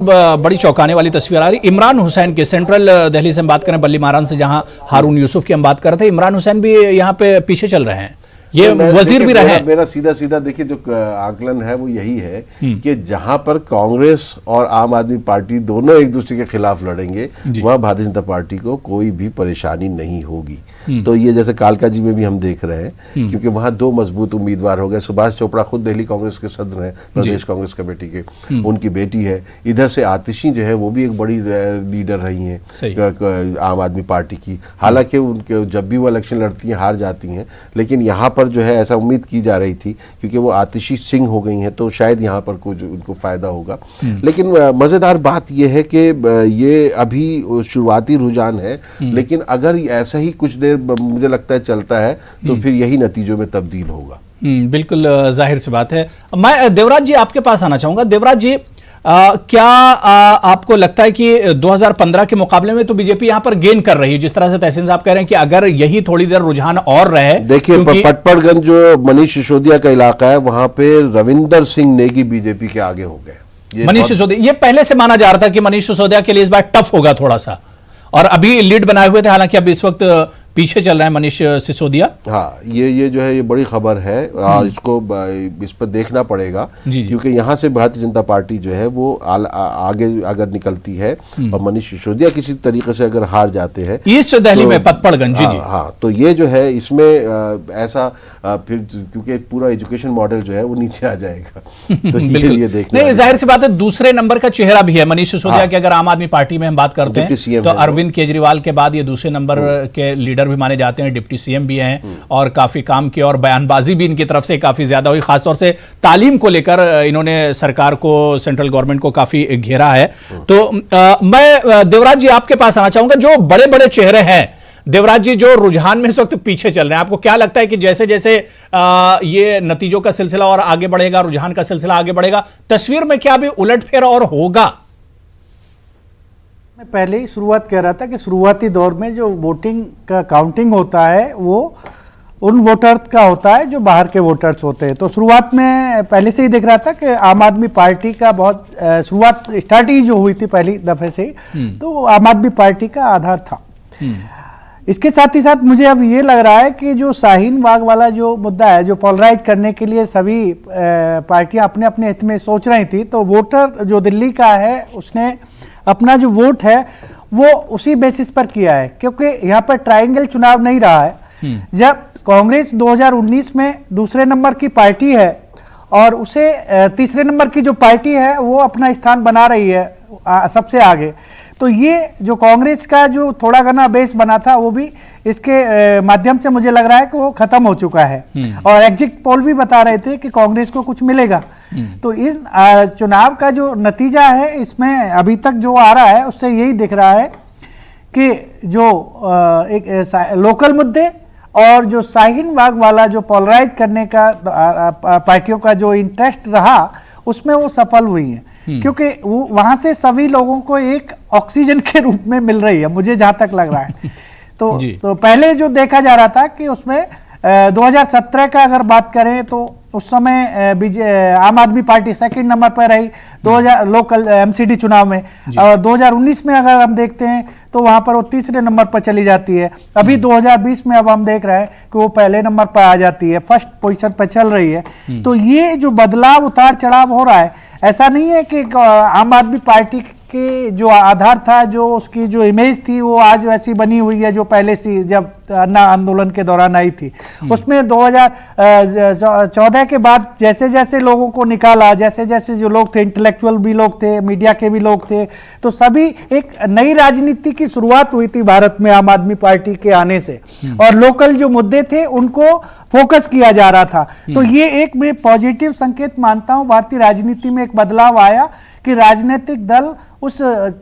बड़ी चौंकाने वाली तस्वीर आ रही इमरान हुसैन के सेंट्रल दिल्ली से हम बात करें, बल्ली मारान से जहां हारून यूसुफ की हम बात कर रहे थे। इमरान हुसैन भी यहां पे पीछे चल रहे हैं, ये वजीर भी रहे। मेरा सीधा सीधा देखिए जो आकलन है वो यही है कि जहां पर कांग्रेस और आम आदमी पार्टी दोनों एक दूसरे के खिलाफ लड़ेंगे वह भारतीय जनता पार्टी को कोई भी परेशानी नहीं होगी। तो ये जैसे कालका जी में भी हम देख रहे हैं, क्योंकि वहां दो मजबूत उम्मीदवार हो गए। सुभाष चोपड़ा खुद दिल्ली कांग्रेस के सदर हैं, प्रदेश कांग्रेस कमेटी के, उनकी बेटी है। इधर से आतिशी जो है वो भी एक बड़ी लीडर रही हैं आम आदमी पार्टी की। हालांकि उनके जब भी वो इलेक्शन लड़ती हैं हार जाती हैं, लेकिन यहाँ पर जो है ऐसा उम्मीद की जा रही थी क्योंकि वो आतिशी सिंह हो गई हैं, तो शायद यहाँ पर कुछ उनको फायदा होगा। लेकिन मजेदार बात यह है कि ये अभी शुरुआती रुझान है, लेकिन अगर ऐसा ही कुछ देर मुझे लगता है चलता है तो फिर यही नतीजों में तब्दील होगा। बिल्कुल जाहिर सी बात है। मैं देवराज जी आपके पास आना चाहूंगा। देवराज जी, क्या आपको लगता है कि 2015 के मुकाबले में तो बीजेपी यहां पर गेन कर रही है, जिस तरह से तहसीन साहब कह रहे हैं कि अगर यही थोड़ी देर रुझान और रहे। देखिए पटपड़गंज जो मनीष सिसोदिया का इलाका है वहां पे रविंदर सिंह नेगी बीजेपी के आगे हो गए। मनीष सिसोदिया, ये पहले से माना जा रहा था कि मनीष सिसोदिया के लिए इस बार टफ होगा थोड़ा सा, और अभी लीड बनाए हुए थे, हालांकि अब इस वक्त पीछे चल रहे हैं मनीष सिसोदिया। हाँ, ये जो है ये बड़ी खबर है और इसको इस पर देखना पड़ेगा, क्योंकि यहाँ से भारतीय जनता पार्टी जो है वो आगे अगर निकलती है और मनीष सिसोदिया किसी तरीके से अगर हार जाते हैं ईस्ट दिल्ली में पटपड़गंज, हाँ, तो ये जो है इसमें ऐसा फिर क्योंकि पूरा एजुकेशन मॉडल जो है वो नीचे आ जाएगा। तो ये देखना नहीं, जाहिर सी बात है दूसरे नंबर का चेहरा भी है मनीष सिसोदिया की। अगर आम आदमी पार्टी में हम बात करते हैं तो अरविंद केजरीवाल के बाद ये दूसरे नंबर के लीडर भी माने जाते हैं, डिप्टी सीएम भी हैं और काफी काम किया और बयानबाजी भी इनकी तरफ से काफी ज्यादा हुई। खासतौर से तालीम को लेकर इन्होंने सरकार को, सेंट्रल गवर्नमेंट को काफी घेरा है। तो मैं देवराज जी आपके पास आना चाहूंगा। जो बड़े बड़े चेहरे हैं देवराज जी, जो रुझान में इस वक्त पीछे चल रहे हैं, आपको क्या लगता है कि जैसे जैसे ये नतीजों का सिलसिला और आगे बढ़ेगा, रुझान का सिलसिला आगे बढ़ेगा, तस्वीर में क्या भी उलटफेर और होगा? मैं पहले ही शुरुआत कह रहा था कि शुरुआती दौर में जो वोटिंग का काउंटिंग होता है वो उन वोटर्स का होता है जो बाहर के वोटर्स होते हैं। तो शुरुआत में पहले से ही देख रहा था कि आम आदमी पार्टी का बहुत शुरुआत स्टार्टिंग जो हुई थी पहली दफे से ही, तो आम आदमी पार्टी का आधार था। इसके साथ ही साथ मुझे अब ये लग रहा है कि जो शाहीन बाग वाला जो मुद्दा है, जो पोलराइज करने के लिए सभी पार्टियां अपने अपने हित में सोच रही थी, तो वोटर जो दिल्ली का है उसने अपना जो वोट है वो उसी बेसिस पर किया है, क्योंकि यहाँ पर ट्रायंगल चुनाव नहीं रहा है। जब कांग्रेस 2019 में दूसरे नंबर की पार्टी है और उसे तीसरे नंबर की जो पार्टी है वो अपना स्थान बना रही है सबसे आगे, तो ये जो कांग्रेस का जो थोड़ा घना बेस बना था वो भी इसके माध्यम से मुझे लग रहा है कि वो खत्म हो चुका है। और एग्जिट पोल भी बता रहे थे कि कांग्रेस को कुछ मिलेगा। तो इस चुनाव का जो नतीजा है इसमें अभी तक जो आ रहा है उससे यही दिख रहा है कि जो एक लोकल मुद्दे और जो शाहीन बाग वाला जो पोलराइज करने का पार्टियों का जो इंटरेस्ट रहा उसमें वो सफल हुई है, क्योंकि वो वहां से सभी लोगों को एक ऑक्सीजन के रूप में मिल रही है, मुझे जहां तक लग रहा है। तो पहले जो देखा जा रहा था कि उसमें 2017 का अगर बात करें तो उस समय आम आदमी पार्टी सेकंड नंबर पर रही 2000 लोकल एमसीडी चुनाव में, और 2019 में अगर हम देखते हैं तो वहां पर वो तीसरे नंबर पर चली जाती है। अभी 2020 में अब हम देख रहे हैं कि वो पहले नंबर पर आ जाती है, फर्स्ट पोजीशन पर चल रही है। तो ये जो बदलाव, उतार चढ़ाव हो रहा है, ऐसा नहीं है कि आम आदमी पार्टी के जो आधार था, जो उसकी जो इमेज थी वो आज वैसी बनी हुई है जो पहले से जब अन्ना आंदोलन के दौरान आई थी। उसमें 2014 के बाद जैसे जैसे लोगों को निकाला, जैसे जैसे जो लोग थे, इंटेलेक्चुअल भी लोग थे, मीडिया के भी लोग थे, तो सभी एक नई राजनीति की शुरुआत हुई थी भारत में आम आदमी पार्टी के आने से, और लोकल जो मुद्दे थे उनको फोकस किया जा रहा था। तो ये एक मैं पॉजिटिव संकेत मानता हूं, भारतीय राजनीति में एक बदलाव आया कि राजनीतिक दल उस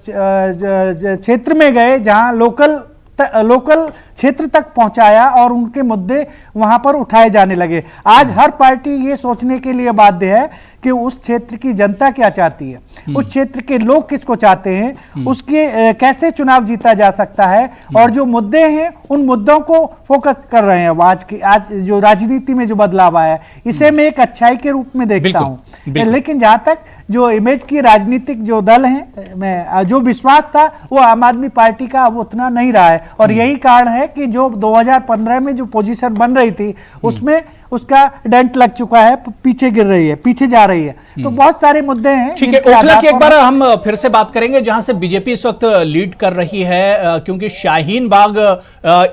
क्षेत्र में गए जहां लोकल क्षेत्र तक पहुंचाया और उनके मुद्दे वहां पर उठाए जाने लगे। आज हर पार्टी ये सोचने के लिए बाध्य है कि उस क्षेत्र की जनता क्या चाहती है, उस क्षेत्र के लोग किसको चाहते हैं, उसके कैसे चुनाव जीता जा सकता है, और जो मुद्दे हैं उन मुद्दों को फोकस कर रहे हैं। आज जो राजनीति में जो बदलाव आया है इसे मैं एक अच्छाई के रूप में देखता हूं। लेकिन जहां तक जो इमेज की राजनीतिक जो दल हैं, मैं जो विश्वास था वो आम आदमी पार्टी का अब उतना नहीं रहा है, और यही कारण है कि जो 2015 में जो पोजीशन बन रही थी उसमें उसका डेंट लग चुका है, पीछे गिर रही है, पीछे जा रही है। तो बहुत सारे मुद्दे हैं। ठीक है, ओखला की एक बार हम फिर से बात करेंगे जहां से बीजेपी इस वक्त लीड कर रही है, क्योंकि शाहीन बाग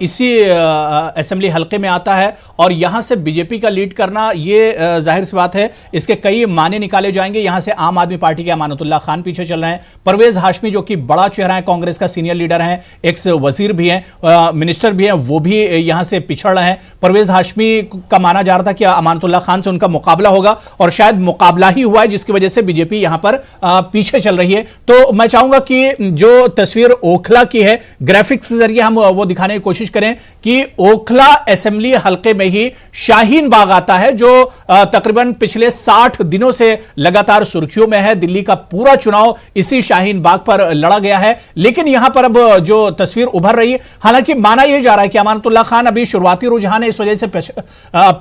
इसी असेंबली हलके में आता है और यहां से बीजेपी का लीड करना ये जाहिर सी बात है, इसके कई माने निकाले जाएंगे। यहां से आम आदमी पार्टी के अमानतुल्लाह खान पीछे चल रहे हैं, परवेज हाशमी जो कि बड़ा चेहरा है, कांग्रेस का सीनियर लीडर है, एक्स वजीर भी हैं, मिनिस्टर भी हैं, वो भी यहां से पिछड़ रहे हैं। परवेज हाशमी का माना जा रहा था कि अमानतुल्लाह खान से उनका मुकाबला होगा और शायद मुकाबला ही हुआ है, जिसकी वजह से बीजेपी यहां पर पीछे चल रही है। तो मैं चाहूंगा कि जो तस्वीर ओखला की है, ग्राफिक्स के जरिए हम वो दिखाने की कोशिश करें कि ओखला असेंबली हलके में ही शाहीन बाग आता है, जो तकरीबन पिछले 60 दिनों से लगातार सुर्खियों में है। दिल्ली का पूरा चुनाव इसी शाहीन बाग पर लड़ा गया है, लेकिन यहां पर अब जो तस्वीर उभर रही है, हालांकि माना यह जा रहा है कि अमानतुल्लाह खान अभी शुरुआती रुझान है, इस वजह से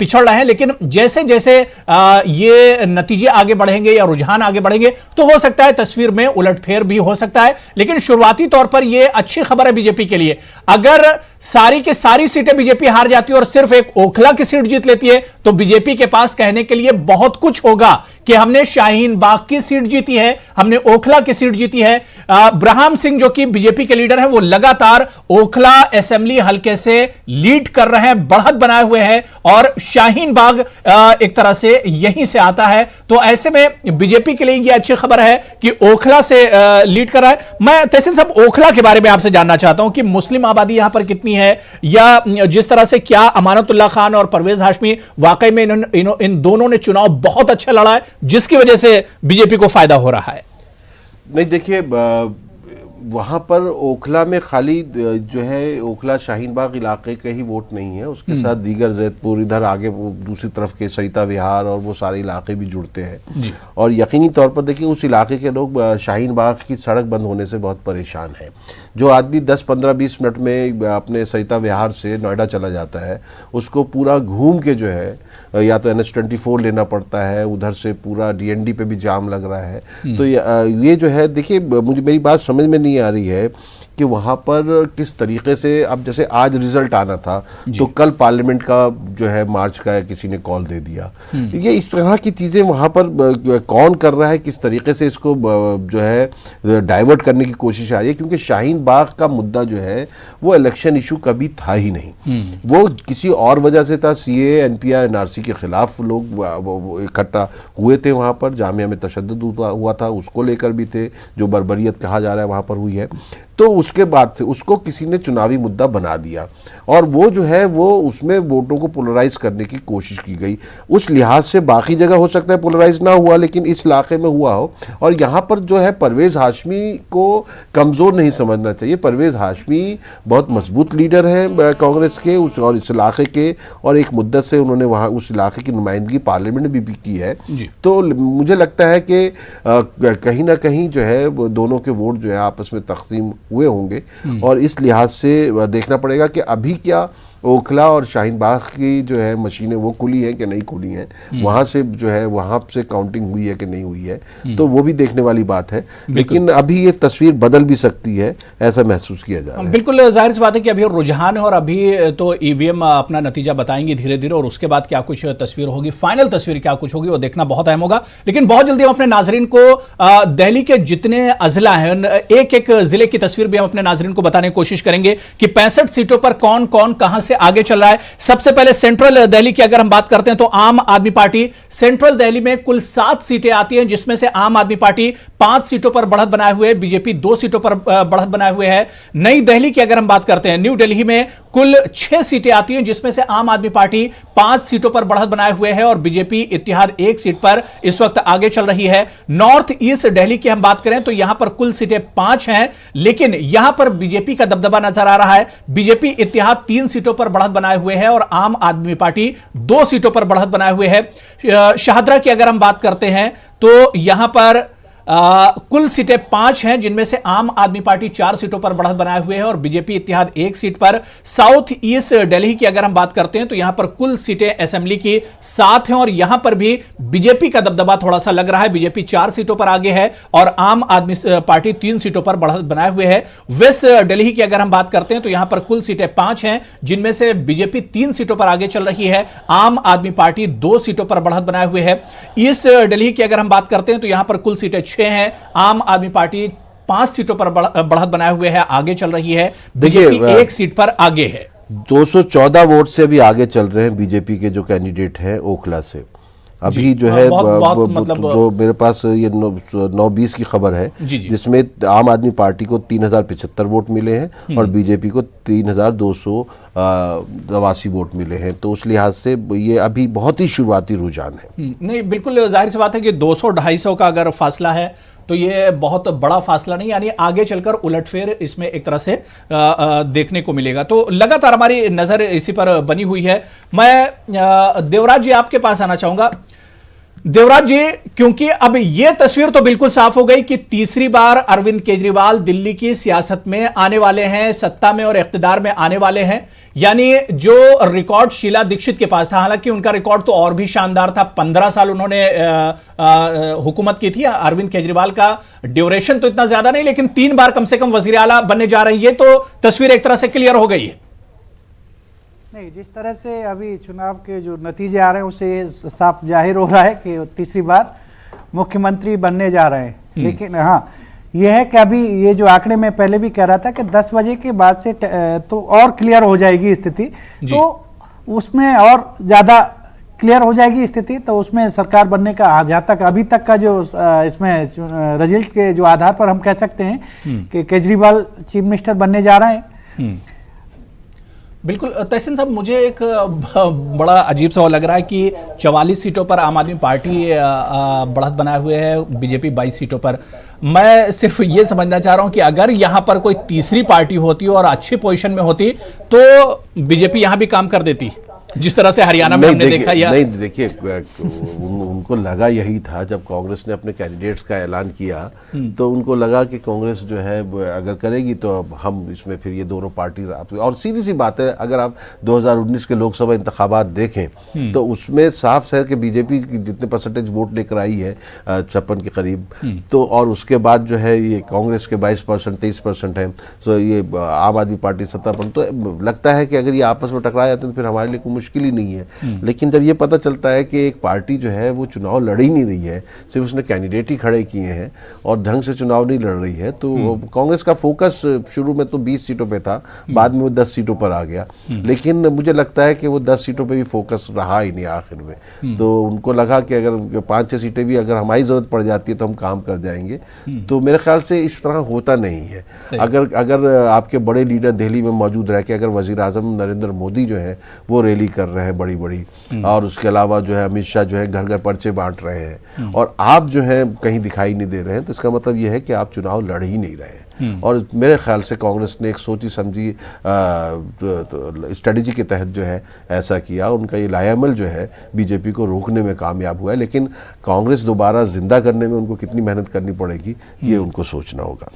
पिछड़ रहे हैं, लेकिन जैसे जैसे ये नतीजे आगे बढ़ेंगे या रुझान आगे बढ़ेंगे तो हो सकता है तस्वीर में उलटफेर भी हो सकता है। लेकिन शुरुआती तौर पर यह अच्छी खबर है बीजेपी के लिए। अगर सारी की सारी सीटें बीजेपी हार जाती है और सिर्फ एक ओखला की सीट जीत लेती है तो बीजेपी के पास कहने के लिए बहुत कुछ होगा कि हमने शाहीन बाग की सीट जीती है, हमने ओखला की सीट जीती है। ब्रहाम सिंह जो कि बीजेपी के लीडर हैं, वो लगातार ओखला असेंबली हलके से लीड कर रहे हैं, बढ़त बनाए हुए हैं, और शाहीन बाग एक तरह से यहीं से आता है। तो ऐसे में बीजेपी के लिए यह अच्छी खबर है कि ओखला से लीड कर रहा है। मैं तहसीन साहब ओखला के बारे में आपसे जानना चाहता हूं कि मुस्लिम आबादी यहां पर कितनी है, या जिस तरह से क्या अमानतुल्लाह खान और परवेज हाशमी वाकई में इन दोनों ने चुनाव बहुत अच्छा लड़ा है, जिसकी वजह से बीजेपी को फायदा हो रहा है। नहीं, देखिए वहाँ पर ओखला में खाली जो है ओखला शाहीन बाग इलाके के ही वोट नहीं है, उसके साथ दीगर जैदपुर, इधर आगे वो दूसरी तरफ के सरिता विहार और वो सारे इलाके भी जुड़ते हैं। और यकीनी तौर पर देखिए उस इलाके के लोग शाहीन बाग की सड़क बंद होने से बहुत परेशान हैं। जो आदमी 10, 15, 20 मिनट में अपने सरिता विहार से नोएडा चला जाता है, उसको पूरा घूम के जो है या तो NH-24 लेना पड़ता है, उधर से पूरा DND पे भी जाम लग रहा है। तो ये जो है, देखिए मुझे मेरी बात समझ में नहीं आ रही है कि वहाँ पर किस तरीके से, अब जैसे आज रिजल्ट आना था तो कल पार्लियामेंट का जो है मार्च का किसी ने कॉल दे दिया। ये इस तरह की चीज़ें वहाँ पर कौन कर रहा है, किस तरीके से इसको जो है डाइवर्ट करने की कोशिश आ रही है, क्योंकि शाहीन बाग का मुद्दा जो है वो इलेक्शन इशू कभी था ही नहीं। वो किसी और वजह से था, CAA, NPR, NRC के खिलाफ लोग इकट्ठा हुए थे वहाँ पर, जामिया में तशद्दुद हुआ था, उसको लेकर भी थे, जो बर्बरियत कहा जा रहा है वहाँ पर हुई है। तो उसके बाद से उसको किसी ने चुनावी मुद्दा बना दिया और वो जो है वो उसमें वोटों को पोलराइज करने की कोशिश की गई। उस लिहाज से बाकी जगह हो सकता है पोलराइज ना हुआ, लेकिन इस इलाके में हुआ हो। और यहाँ पर जो है परवेज हाशमी को कमज़ोर नहीं समझना चाहिए। परवेज हाशमी बहुत मजबूत लीडर हैं कांग्रेस के और इस इलाके के, और एक मुद्दत से उन्होंने वहाँ उस इलाके की नुमाइंदगी पार्लियामेंट में भी की है। तो मुझे लगता है कि कहीं ना कहीं जो है वो दोनों के वोट जो है आपस में तकसीम हुए होंगे, और इस लिहाज से देखना पड़ेगा कि अभी क्या ओखला और शाहीन बाग की जो है मशीनें वो खुली हैं कि नहीं खुली हैं, वहाँ से जो है वहाँ से काउंटिंग हुई है कि नहीं हुई है, तो वो भी देखने वाली बात है। लेकिन अभी ये तस्वीर बदल भी सकती है, ऐसा महसूस किया जा रहा है। बिल्कुल जाहिर सी बात है कि अभी रुझान है और अभी तो EVM अपना नतीजा बताएंगे धीरे धीरे, और उसके बाद क्या कुछ तस्वीर होगी, फाइनल तस्वीर क्या कुछ होगी वो देखना बहुत अहम होगा। लेकिन बहुत जल्दी हम अपने नाजरीन को दिल्ली के जितने अजला हैं एक एक जिले की तस्वीर भी हम अपने नाजरीन को बताने की कोशिश करेंगे कि 65 सीटों पर कौन कौन कहां से आगे चल रहा है। सबसे पहले सेंट्रल दिल्ली की अगर हम बात करते हैं तो आम आदमी पार्टी सेंट्रल दिल्ली में कुल 7 सीटें आती हैं, जिसमें से आम आदमी पार्टी 5 सीटों पर बढ़त बनाए हुए, बीजेपी 2 सीटों पर बढ़त बनाए हुए है। नई दिल्ली की अगर हम बात करते हैं, न्यू दिल्ली में कुल 6 सीटें आती हैं, जिसमें से आम आदमी पार्टी 5 सीटों पर बढ़त बनाए हुए है और बीजेपी इत्तेहाद 1 सीट पर इस वक्त आगे चल रही है। नॉर्थ ईस्ट दिल्ली की हम बात करें तो यहां पर कुल सीटें 5 हैं, लेकिन यहां पर बीजेपी का दबदबा नजर आ रहा है। बीजेपी इत्तेहाद 3 सीटों पर बढ़त बनाए हुए है और आम आदमी पार्टी 2 सीटों पर बढ़त बनाए हुए है। शाहदरा की अगर हम बात करते हैं तो यहां पर कुल सीटें 5 हैं, जिनमें से आम आदमी पार्टी 4 सीटों पर बढ़त बनाए हुए है और बीजेपी इत्तेहाद 1 सीट पर। साउथ ईस्ट दिल्ली की अगर हम बात करते हैं तो यहां पर कुल सीटें असेंबली की 7 हैं और यहां पर भी बीजेपी का दबदबा थोड़ा सा लग रहा है। बीजेपी 4 सीटों पर आगे है और आम आदमी पार्टी 3 सीटों पर बढ़त बनाए हुए है। वेस्ट दिल्ली की अगर हम बात करते हैं तो यहां पर कुल सीटें 5 हैं, जिनमें से बीजेपी 3 सीटों पर आगे चल रही है, आम आदमी पार्टी 2 सीटों पर बढ़त बनाए हुए है। ईस्ट दिल्ली की अगर हम बात करते हैं तो यहां पर कुल सीटें 6 हैं, आम आदमी पार्टी 5 सीटों पर बढ़त बनाए हुए है, आगे चल रही है। बीजेपी 1 सीट पर आगे है। 214 वोट से अभी आगे चल रहे हैं बीजेपी के जो कैंडिडेट हैं ओखला से। अभी जो है मतलब जो मेरे पास ये 9-20 की खबर है, जिसमें आम आदमी पार्टी को 3075 वोट मिले हैं और बीजेपी को 3282 वोट मिले हैं। तो उस लिहाज से ये अभी बहुत ही शुरुआती रुझान है। नहीं, बिल्कुल जाहिर सी बात है कि 200-250 का अगर फासला है तो ये बहुत बड़ा फासला नहीं, यानी आगे चलकर उलटफेर इसमें एक तरह से देखने को मिलेगा। तो लगातार हमारी नजर इसी पर बनी हुई है। मैं देवराज जी आपके पास आना चाहूंगा। देवराज जी, क्योंकि अब यह तस्वीर तो बिल्कुल साफ हो गई कि तीसरी बार अरविंद केजरीवाल दिल्ली की सियासत में आने वाले हैं, सत्ता में और इख्तिदार में आने वाले हैं। यानी जो रिकॉर्ड शीला दीक्षित के पास था, हालांकि उनका रिकॉर्ड तो और भी शानदार था, 15 साल उन्होंने हुकूमत की थी। अरविंद केजरीवाल का ड्यूरेशन तो इतना ज्यादा नहीं, लेकिन 3 बार कम से कम वजीर आला बनने जा रहे हैं। ये तो तस्वीर एक तरह से क्लियर हो गई है। नहीं, जिस तरह से अभी चुनाव के जो नतीजे आ रहे हैं उससे साफ जाहिर हो रहा है कि तीसरी बार मुख्यमंत्री बनने जा रहे हैं। लेकिन हाँ, यह है कि अभी ये जो आंकड़े मैं पहले भी कह रहा था कि 10 बजे के बाद से तो और क्लियर हो जाएगी स्थिति, तो उसमें और ज़्यादा क्लियर हो जाएगी स्थिति। तो उसमें सरकार बनने का जहाँ तक अभी तक का जो इसमें रिजल्ट के जो आधार पर हम कह सकते हैं कि केजरीवाल चीफ मिनिस्टर बनने जा रहे हैं। बिल्कुल तहसीन साहब, मुझे एक बड़ा अजीब सा लग रहा है कि 44 सीटों पर आम आदमी पार्टी बढ़त बनाए हुए है, बीजेपी 22 सीटों पर। मैं सिर्फ ये समझना चाह रहा हूं कि अगर यहां पर कोई तीसरी पार्टी होती और अच्छी पोजीशन में होती तो बीजेपी यहां भी काम कर देती, जिस तरह से हरियाणा में हमने देखा। नहीं, देखिए उनको लगा यही था, जब कांग्रेस ने अपने कैंडिडेट्स का ऐलान किया तो उनको लगा कि कांग्रेस जो है अगर करेगी तो हम इसमें फिर ये दोनों पार्टीज, और सीधी सी बात है, अगर आप 2019 के लोकसभा इंतखाबात देखें तो उसमें साफ है कि बीजेपी जितने परसेंटेज वोट लेकर आई है 56 के करीब, तो और उसके बाद जो है ये कांग्रेस के 22%, 23% है, तो ये आम आदमी पार्टी 70%। तो लगता है कि अगर ये आपस में टकरा जाते हैं तो फिर हमारे लिए मुश्किल ही नहीं है। लेकिन जब ये पता चलता है कि एक पार्टी जो है वो चुनाव लड़ ही नहीं रही है, सिर्फ उसने कैंडिडेट ही खड़े किए हैं और ढंग से चुनाव नहीं लड़ रही है, तो कांग्रेस का फोकस शुरू में तो 20 सीटों पे था, बाद में वो 10 सीटों पर आ गया। लेकिन मुझे लगता है कि वो 10 सीटों पे भी फोकस रहा ही नहीं आखिर में। तो उनको लगा कि अगर 5-6 सीटें भी अगर हमारी जरूरत पड़ जाती है तो हम काम कर जाएंगे। तो मेरे ख्याल से इस तरह होता नहीं है। अगर आपके बड़े लीडर दिल्ली में मौजूद रह के, अगर वजीर आजम नरेंद्र मोदी जो है वो रैली कर रहे हैं बड़ी बड़ी, और उसके अलावा जो है अमित शाह जो है घर घर पर्चे बांट रहे हैं, और आप जो है कहीं दिखाई नहीं दे रहे हैं, तो इसका मतलब यह है कि आप चुनाव लड़ ही नहीं रहे हैं। और मेरे ख्याल से कांग्रेस ने एक सोची समझी स्ट्रेटजी के तहत जो है ऐसा किया। उनका ये लायामल जो है बीजेपी को रोकने में कामयाब हुआ है, लेकिन कांग्रेस दोबारा जिंदा करने में उनको कितनी मेहनत करनी पड़ेगी ये उनको सोचना होगा।